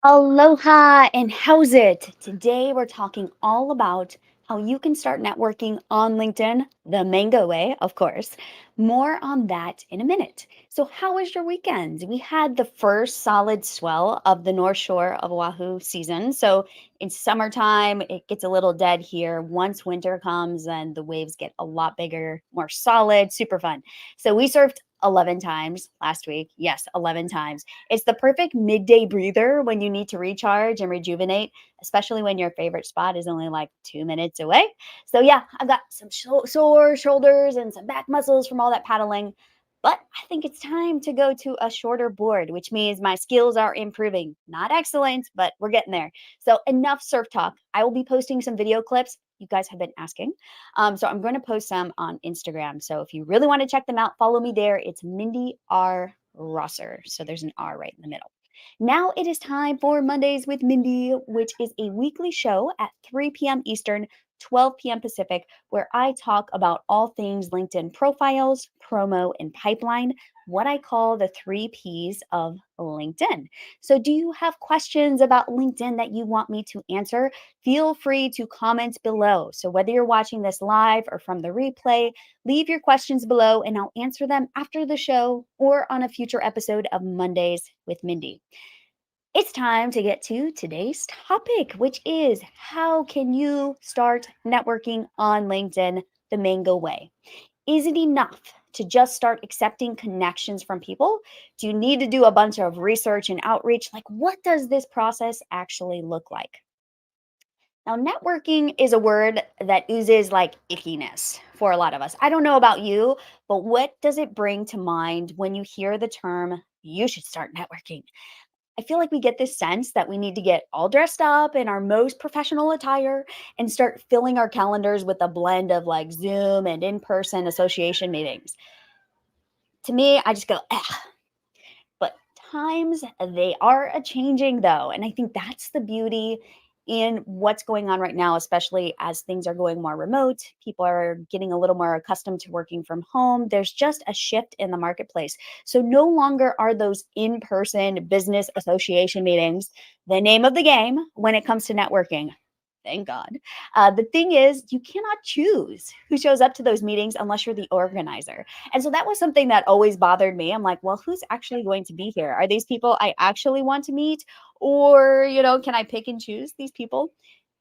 Aloha and how's it? Today we're talking all about how you can start networking on LinkedIn, the mango way, of course. More on that in a minute. So, how was your weekend? We had the first solid swell of the North Shore of Oahu season. So, in summertime, it gets a little dead here. Once winter comes, then the waves get a lot bigger, more solid, super fun. So, we surfed 11 times last week. Yes, 11 times. It's the perfect midday breather when you need to recharge and rejuvenate, especially when your favorite spot is only like 2 minutes away. So, yeah, I've got some sore shoulders and some back muscles from all that paddling. But I think it's time to go to a shorter board, which means my skills are improving. Not excellent, but we're getting there. So, enough surf talk. I will be posting some video clips. You guys have been asking. So I'm going to post some on Instagram. So if you really want to check them out, follow me there. It's Mindy R. Rosser. So there's an R right in the middle. Now it is time for Mondays with Mindy, which is a weekly show at 3 p.m. Eastern, 12 p.m. Pacific, where I talk about all things LinkedIn profiles, promo, and pipeline, what I call the 3 Ps of LinkedIn. So, do you have questions about LinkedIn that you want me to answer? Feel free to comment below. So, whether you're watching this live or from the replay, leave your questions below and I'll answer them after the show or on a future episode of Mondays with Mindy. It's time to get to today's topic, which is how can you start networking on LinkedIn the mango way? Is it enough to just start accepting connections from people? Do you need to do a bunch of research and outreach? Like, what does this process actually look like? Now, networking is a word that oozes like ickiness for a lot of us. I don't know about you, but what does it bring to mind when you hear the term, you should start networking? I feel like we get this sense that we need to get all dressed up in our most professional attire and start filling our calendars with a blend of like Zoom and in person association meetings. To me, I just go, ah. But times they are a changing though. And I think that's the beauty in what's going on right now, especially as things are going more remote. People are getting a little more accustomed to working from home. There's just a shift in the marketplace. So no longer are those in person business association meetings the name of the game when it comes to networking. Thank God. The thing is, you cannot choose who shows up to those meetings unless you're the organizer. And so that was something that always bothered me. I'm like, well, who's actually going to be here? Are these people I actually want to meet? Or, can I pick and choose these people?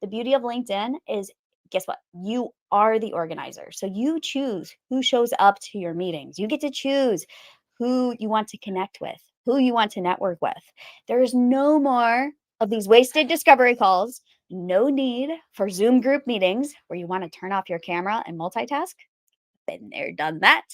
The beauty of LinkedIn is, guess what? You are the organizer. So you choose who shows up to your meetings. You get to choose who you want to connect with, who you want to network with. There's no more of these wasted discovery calls. No need for Zoom group meetings where you want to turn off your camera and multitask. Been there, done that.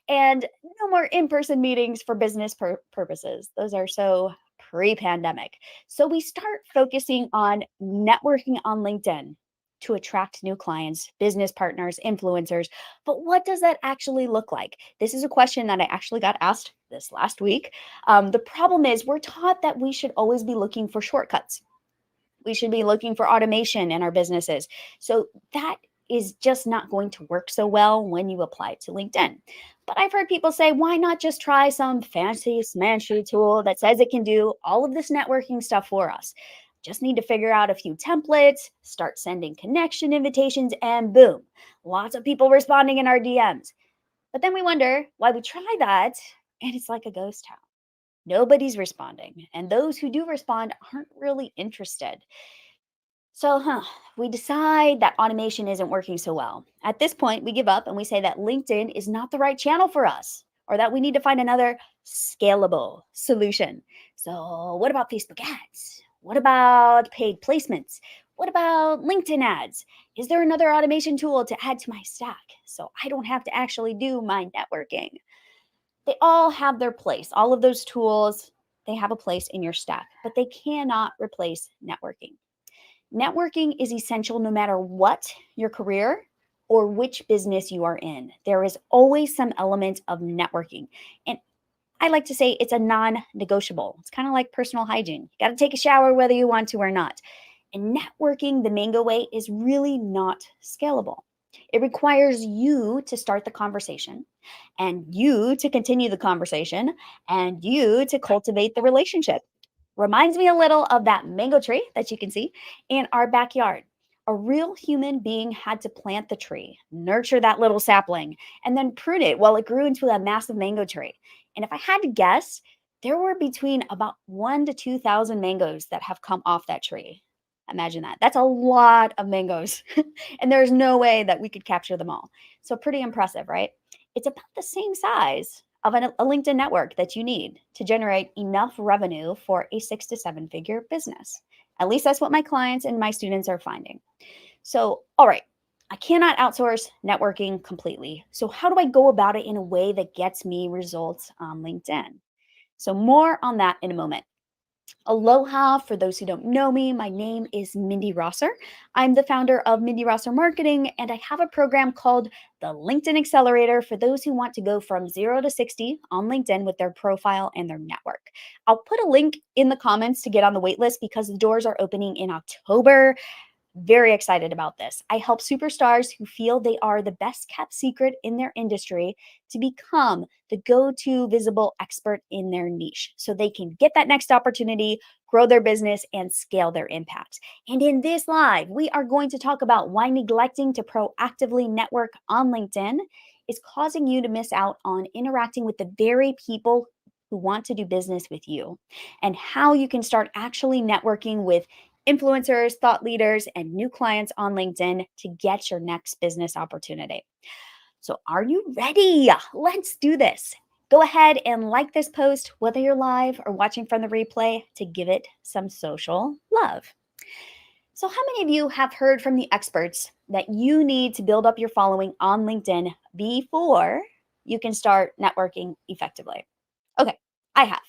And no more in person meetings for business purposes. Those are so pre pandemic. So we start focusing on networking on LinkedIn to attract new clients, business partners, influencers. But what does that actually look like? This is a question that I actually got asked this last week. The problem is, we're taught that we should always be looking for shortcuts. We should be looking for automation in our businesses. So that is just not going to work so well when you apply it to LinkedIn. But I've heard people say, why not just try some fancy smanchy tool that says it can do all of this networking stuff for us? Just need to figure out a few templates, start sending connection invitations, and boom, lots of people responding in our DMs. But then we wonder why we try that and it's like a ghost town. Nobody's responding, and those who do respond aren't really interested. So, we decide that automation isn't working so well. At this point, we give up and we say that LinkedIn is not the right channel for us or that we need to find another scalable solution. So, what about Facebook ads? What about paid placements? What about LinkedIn ads? Is there another automation tool to add to my stack so I don't have to actually do my networking? They all have their place. All of those tools, they have a place in your stack, but they cannot replace networking. Networking is essential no matter what your career or which business you are in. There is always some element of networking. And I like to say it's a non negotiable. It's kind of like personal hygiene. You got to take a shower whether you want to or not. And networking the mango way is really not scalable. It requires you to start the conversation and you to continue the conversation and you to cultivate the relationship. Reminds me a little of that mango tree that you can see in our backyard. A real human being had to plant the tree, nurture that little sapling, and then prune it while it grew into a massive mango tree. And if I had to guess, there were between about 1 to 2,000 mangoes that have come off that tree. Imagine that. That's a lot of mangoes. And there's no way that we could capture them all. So, pretty impressive, right? It's about the same size of a LinkedIn network that you need to generate enough revenue for a 6 to 7 figure business. At least that's what my clients and my students are finding. So, all right, I cannot outsource networking completely. So, how do I go about it in a way that gets me results on LinkedIn? So, more on that in a moment. Aloha, for those who don't know me, my name is Mindy Rosser. I'm the founder of Mindy Rosser Marketing, and I have a program called the LinkedIn Accelerator for those who want to go from 0 to 60 on LinkedIn with their profile and their network. I'll put a link in the comments to get on the waitlist because the doors are opening in October. Very excited about this. I help superstars who feel they are the best kept secret in their industry to become the go to visible expert in their niche so they can get that next opportunity, grow their business, and scale their impact. And in this live, we are going to talk about why neglecting to proactively network on LinkedIn is causing you to miss out on interacting with the very people who want to do business with you, and how you can start actually networking with influencers, thought leaders, and new clients on LinkedIn to get your next business opportunity. So, are you ready? Let's do this. Go ahead and like this post, whether you're live or watching from the replay, to give it some social love. So, how many of you have heard from the experts that you need to build up your following on LinkedIn before you can start networking effectively? Okay, I have.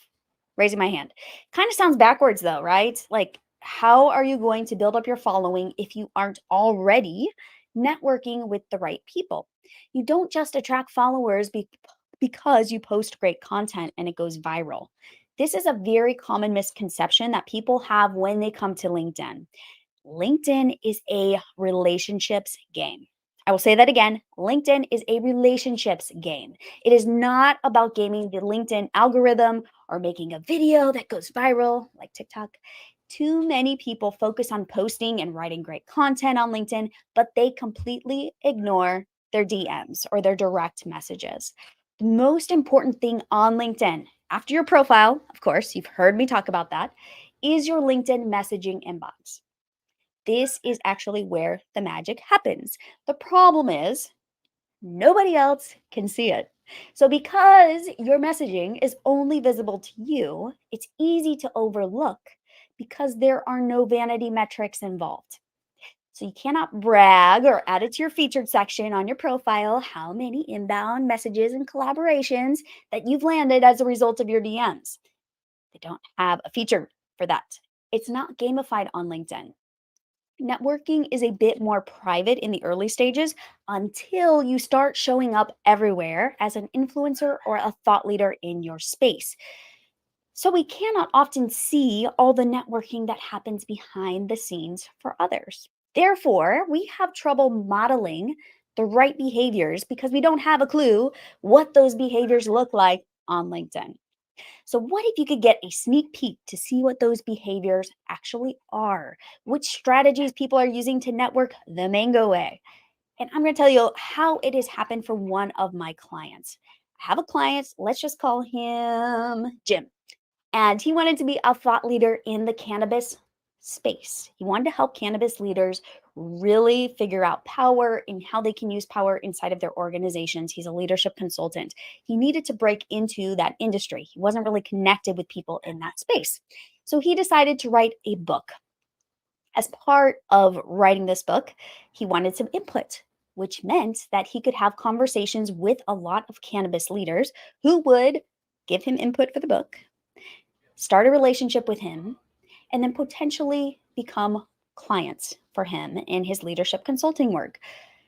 Raising my hand. Kind of sounds backwards though, right? Like, how are you going to build up your following if you aren't already networking with the right people? You don't just attract followers because you post great content and it goes viral. This is a very common misconception that people have when they come to LinkedIn. LinkedIn is a relationships game. I will say that again. LinkedIn is a relationships game. It is not about gaming the LinkedIn algorithm or making a video that goes viral like TikTok. Too many people focus on posting and writing great content on LinkedIn, but they completely ignore their DMs or their direct messages. The most important thing on LinkedIn, after your profile, of course, you've heard me talk about that, is your LinkedIn messaging inbox. This is actually where the magic happens. The problem is nobody else can see it. So, because your messaging is only visible to you, it's easy to overlook because there are no vanity metrics involved. So, you cannot brag or add it to your featured section on your profile how many inbound messages and collaborations that you've landed as a result of your DMs. They don't have a feature for that. It's not gamified on LinkedIn. Networking is a bit more private in the early stages until you start showing up everywhere as an influencer or a thought leader in your space. So we cannot often see all the networking that happens behind the scenes for others. Therefore, we have trouble modeling the right behaviors because we don't have a clue what those behaviors look like on LinkedIn. So, what if you could get a sneak peek to see what those behaviors actually are? Which strategies people are using to network the mango way? And I'm going to tell you how it has happened for one of my clients. I have a client, let's just call him Jim. And he wanted to be a thought leader in the cannabis space. He wanted to help cannabis leaders really figure out power and how they can use power inside of their organizations. He's a leadership consultant. He needed to break into that industry. He wasn't really connected with people in that space. So he decided to write a book. As part of writing this book, he wanted some input, which meant that he could have conversations with a lot of cannabis leaders who would give him input for the book, start a relationship with him, and then potentially become clients for him in his leadership consulting work.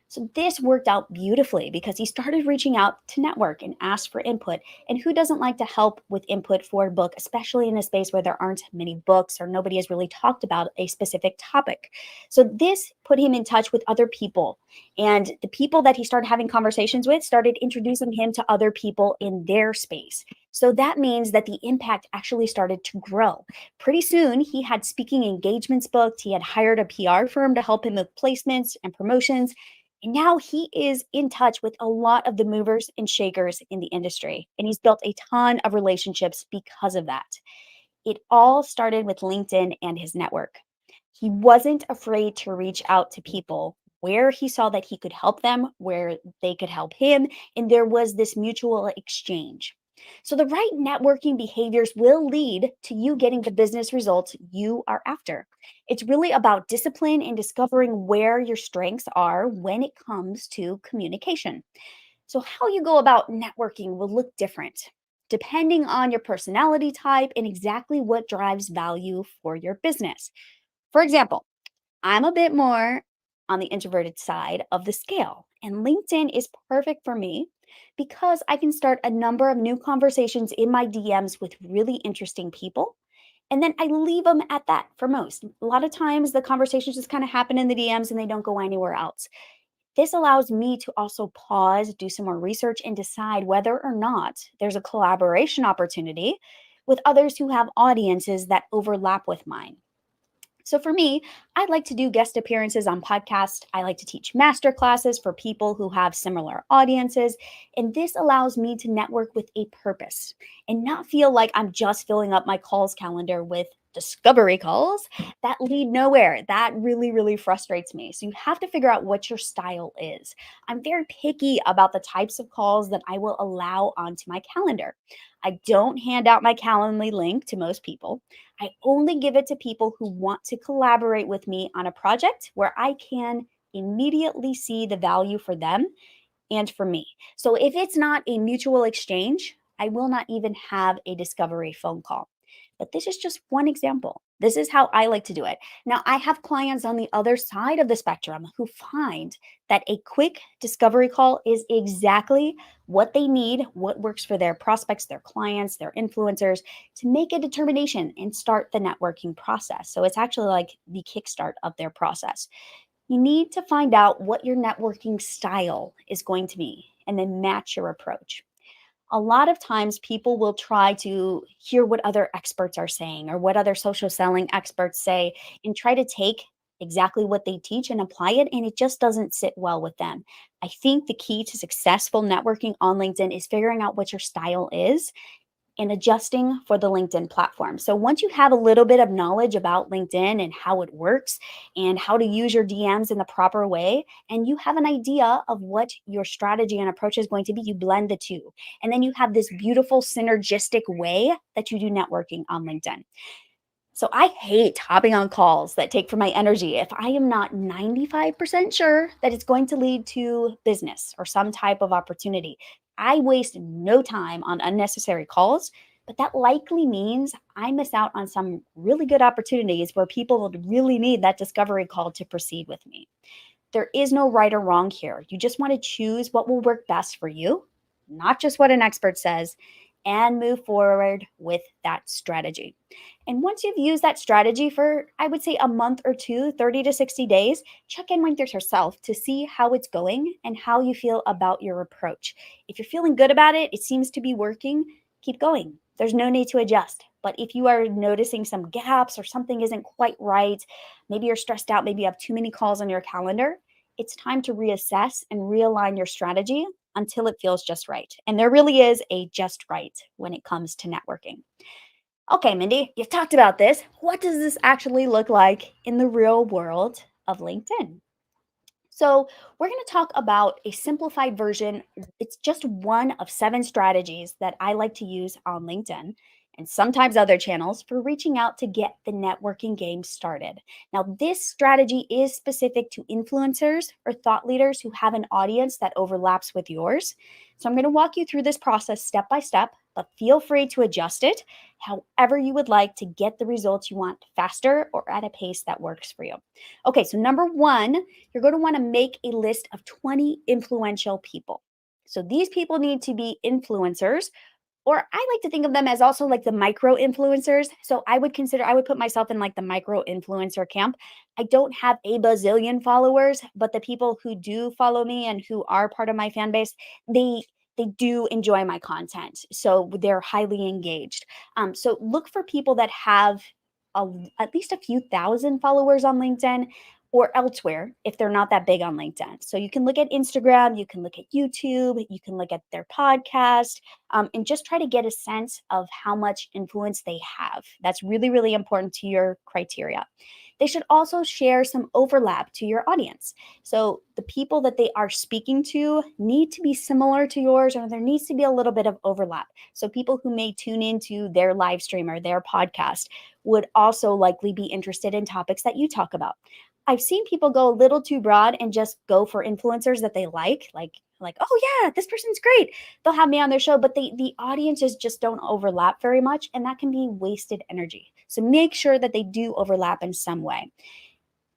So this worked out beautifully because he started reaching out to network and ask for input. And who doesn't like to help with input for a book, especially in a space where there aren't many books or nobody has really talked about a specific topic? So this put him in touch with other people. And the people that he started having conversations with started introducing him to other people in their space. So that means that the impact actually started to grow. Pretty soon, he had speaking engagements booked, he had hired a PR firm to help him with placements and promotions. And now he is in touch with a lot of the movers and shakers in the industry. And he's built a ton of relationships because of that. It all started with LinkedIn and his network. He wasn't afraid to reach out to people where he saw that he could help them, where they could help him, and there was this mutual exchange. So, the right networking behaviors will lead to you getting the business results you are after. It's really about discipline and discovering where your strengths are when it comes to communication. So, how you go about networking will look different depending on your personality type and exactly what drives value for your business. For example, I'm a bit more on the introverted side of the scale, and LinkedIn is perfect for me because I can start a number of new conversations in my DMs with really interesting people. And then I leave them at that for most. A lot of times the conversations just kind of happen in the DMs and they don't go anywhere else. This allows me to also pause, do some more research, and decide whether or not there's a collaboration opportunity with others who have audiences that overlap with mine. So for me, I like to do guest appearances on podcasts. I like to teach master classes for people who have similar audiences. And this allows me to network with a purpose and not feel like I'm just filling up my calls calendar with discovery calls that lead nowhere. That really, really frustrates me. So you have to figure out what your style is. I'm very picky about the types of calls that I will allow onto my calendar. I don't hand out my Calendly link to most people. I only give it to people who want to collaborate with me on a project where I can immediately see the value for them and for me. So if it's not a mutual exchange, I will not even have a discovery phone call. But this is just one example. This is how I like to do it. Now, I have clients on the other side of the spectrum who find that a quick discovery call is exactly what they need, what works for their prospects, their clients, their influencers to make a determination and start the networking process. So it's actually like the kickstart of their process. You need to find out what your networking style is going to be and then match your approach. A lot of times people will try to hear what other experts are saying or what other social selling experts say and try to take exactly what they teach and apply it, and it just doesn't sit well with them. I think the key to successful networking on LinkedIn is figuring out what your style is and adjusting for the LinkedIn platform. So once you have a little bit of knowledge about LinkedIn and how it works and how to use your DMs in the proper way, and you have an idea of what your strategy and approach is going to be, you blend the two. And then you have this beautiful synergistic way that you do networking on LinkedIn. So I hate hopping on calls that take from my energy if I am not 95% sure that it's going to lead to business or some type of opportunity. I waste no time on unnecessary calls, but that likely means I miss out on some really good opportunities where people would really need that discovery call to proceed with me. There is no right or wrong here. You just want to choose what will work best for you, not just what an expert says, and move forward with that strategy. And once you've used that strategy for, I would say, a month or two, 30 to 60 days, check in with yourself to see how it's going and how you feel about your approach. If you're feeling good about it, it seems to be working, keep going. There's no need to adjust. But if you are noticing some gaps or something isn't quite right, maybe you're stressed out, maybe you have too many calls on your calendar, it's time to reassess and realign your strategy until it feels just right. And there really is a just right when it comes to networking. Okay, Mindy, you've talked about this. What does this actually look like in the real world of LinkedIn? So, we're going to talk about a simplified version. It's just one of seven strategies that I like to use on LinkedIn and sometimes other channels for reaching out to get the networking game started. Now, this strategy is specific to influencers or thought leaders who have an audience that overlaps with yours. So, I'm going to walk you through this process step by step, but feel free to adjust it however you would like to get the results you want faster or at a pace that works for you. Okay, so number one, you're going to want to make a list of 20 influential people. So these people need to be influencers, or I like to think of them as also like the micro influencers. So I would put myself in like the micro influencer camp. I don't have a bazillion followers, but the people who do follow me and who are part of my fan base, they do enjoy my content. So they're highly engaged. So look for people that have at least a few thousand followers on LinkedIn or elsewhere if they're not that big on LinkedIn. So you can look at Instagram, you can look at YouTube, you can look at their podcast, and just try to get a sense of how much influence they have. That's really, really important to your criteria. They should also share some overlap to your audience. So the people that they are speaking to need to be similar to yours, or there needs to be a little bit of overlap. So people who may tune into their live stream or their podcast would also likely be interested in topics that you talk about. I've seen people go a little too broad and just go for influencers that they like, oh yeah, this person's great. They'll have me on their show, but the audiences just don't overlap very much, and that can be wasted energy. So make sure that they do overlap in some way.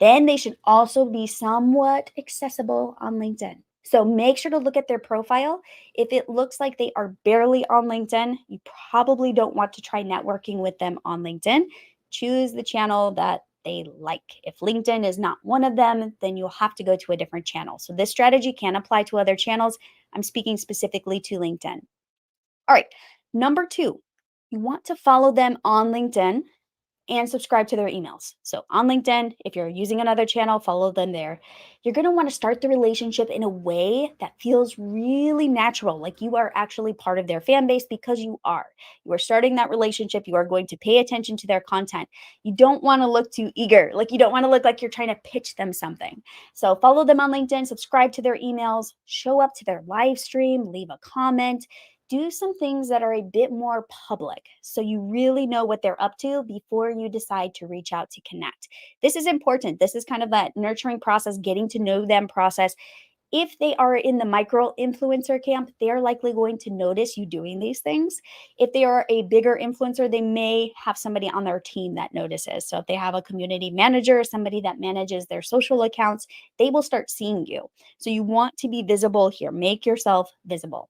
Then they should also be somewhat accessible on LinkedIn. So make sure to look at their profile. If it looks like they are barely on LinkedIn, you probably don't want to try networking with them on LinkedIn. Choose the channel that they like. If LinkedIn is not one of them, then you'll have to go to a different channel. So this strategy can apply to other channels. I'm speaking specifically to LinkedIn. All right, number two, you want to follow them on LinkedIn and subscribe to their emails. So on LinkedIn, if you're using another channel, follow them there. You're going to want to start the relationship in a way that feels really natural, like you are actually part of their fan base because you are. You are starting that relationship. You are going to pay attention to their content. You don't want to look too eager. Like you don't want to look like you're trying to pitch them something. So follow them on LinkedIn, subscribe to their emails, show up to their live stream, leave a comment, do some things that are a bit more public so you really know what they're up to before you decide to reach out to connect. This is important. This is kind of that nurturing process, getting to know them process. If they are in the micro influencer camp, they are likely going to notice you doing these things. If they are a bigger influencer, they may have somebody on their team that notices. So if they have a community manager, somebody that manages their social accounts, they will start seeing you. So you want to be visible here. Make yourself visible.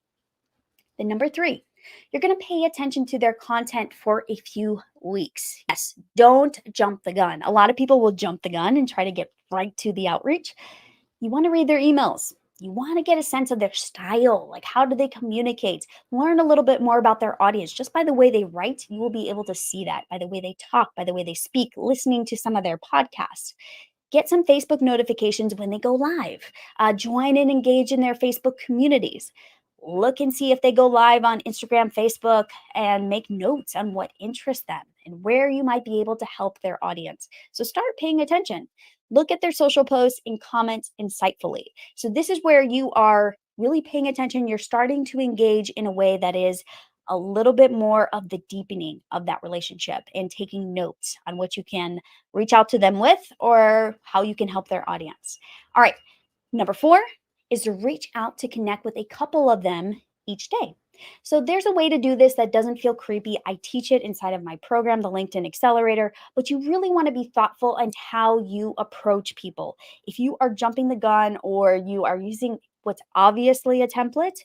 Then number three, you're going to pay attention to their content for a few weeks. Yes, don't jump the gun. A lot of people will jump the gun and try to get right to the outreach. You want to read their emails. You want to get a sense of their style, like how do they communicate? Learn a little bit more about their audience. Just by the way they write, you will be able to see that by the way they talk, by the way they speak, listening to some of their podcasts. Get some Facebook notifications when they go live. Join and engage in their Facebook communities. Look and see if they go live on Instagram, Facebook, and make notes on what interests them and where you might be able to help their audience. So start paying attention. Look at their social posts and comment insightfully. So this is where you are really paying attention. You're starting to engage in a way that is a little bit more of the deepening of that relationship and taking notes on what you can reach out to them with or how you can help their audience. All right. Number four is to reach out to connect with a couple of them each day. So there's a way to do this that doesn't feel creepy. I teach it inside of my program, the LinkedIn Accelerator, but you really want to be thoughtful in how you approach people. If you are jumping the gun or you are using what's obviously a template,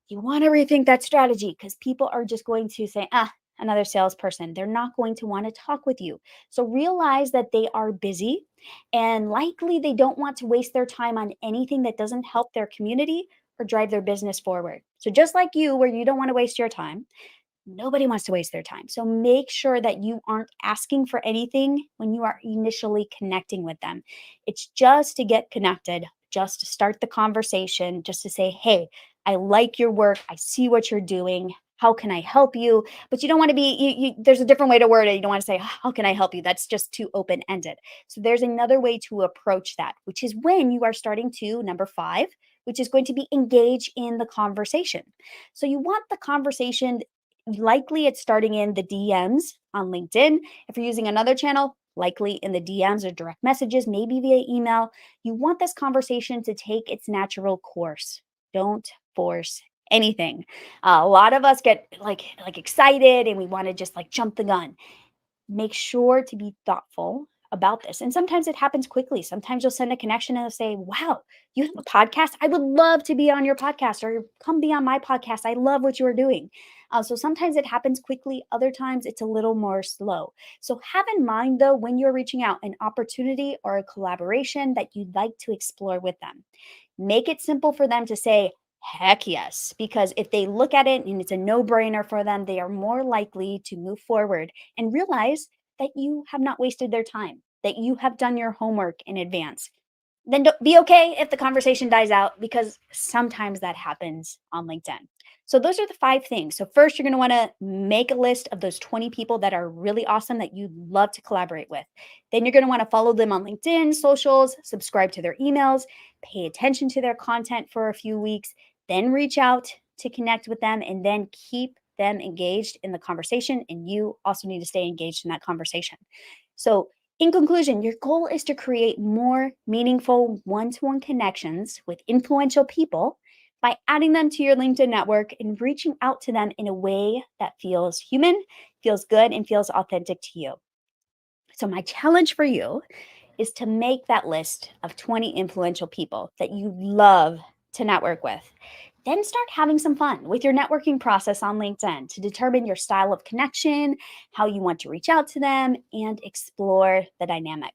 you want to rethink that strategy because people are just going to say, another salesperson. They're not going to want to talk with you. So realize that they are busy and likely they don't want to waste their time on anything that doesn't help their community or drive their business forward. So just like you, where you don't want to waste your time, nobody wants to waste their time. So make sure that you aren't asking for anything when you are initially connecting with them. It's just to get connected, just to start the conversation, just to say, hey, I like your work. I see what you're doing. How can I help you? But you don't want to be, there's a different way to word it. You don't want to say, how can I help you? That's just too open ended. So there's another way to approach that, which is when you are starting to, number five, which is going to be engage in the conversation. So you want the conversation, likely it's starting in the DMs on LinkedIn. If you're using another channel, likely in the DMs or direct messages, maybe via email. You want this conversation to take its natural course. Don't force anything. A lot of us get like excited and we want to just like jump the gun. Make sure to be thoughtful about this. And sometimes it happens quickly. Sometimes you'll send a connection and they'll say, wow, you have a podcast? I would love to be on your podcast or come be on my podcast. I love what you are doing. So sometimes it happens quickly. Other times it's a little more slow. So have in mind, though, when you're reaching out, an opportunity or a collaboration that you'd like to explore with them. Make it simple for them to say, Heck yes, because if they look at it and it's a no brainer for them, they are more likely to move forward and realize that you have not wasted their time, that you have done your homework in advance. Then be okay if the conversation dies out because sometimes that happens on LinkedIn. So, those are the five things. So, first, you're going to want to make a list of those 20 people that are really awesome that you'd love to collaborate with. Then, you're going to want to follow them on LinkedIn, socials, subscribe to their emails, pay attention to their content for a few weeks, then reach out to connect with them, and then keep them engaged in the conversation. And you also need to stay engaged in that conversation. So, in conclusion, your goal is to create more meaningful one to one connections with influential people by adding them to your LinkedIn network and reaching out to them in a way that feels human, feels good, and feels authentic to you. So, my challenge for you is to make that list of 20 influential people that you love to network with. Then start having some fun with your networking process on LinkedIn to determine your style of connection, how you want to reach out to them, and explore the dynamic.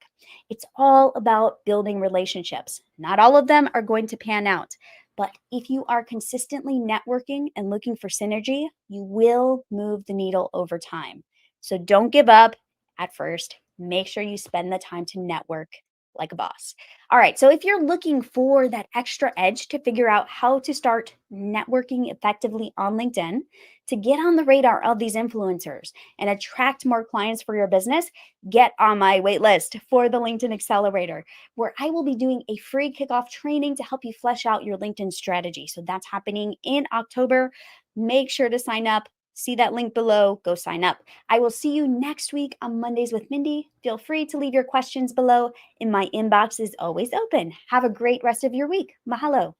It's all about building relationships. Not all of them are going to pan out, but if you are consistently networking and looking for synergy, you will move the needle over time. So don't give up at first. Make sure you spend the time to network like a boss. All right. So if you're looking for that extra edge to figure out how to start networking effectively on LinkedIn, to get on the radar of these influencers and attract more clients for your business, get on my wait list for the LinkedIn Accelerator, where I will be doing a free kickoff training to help you flesh out your LinkedIn strategy. So that's happening in October. Make sure to sign up. See that link below. Go sign up. I will see you next week on Mondays with Mindy. Feel free to leave your questions below, and my inbox is always open. Have a great rest of your week. Mahalo.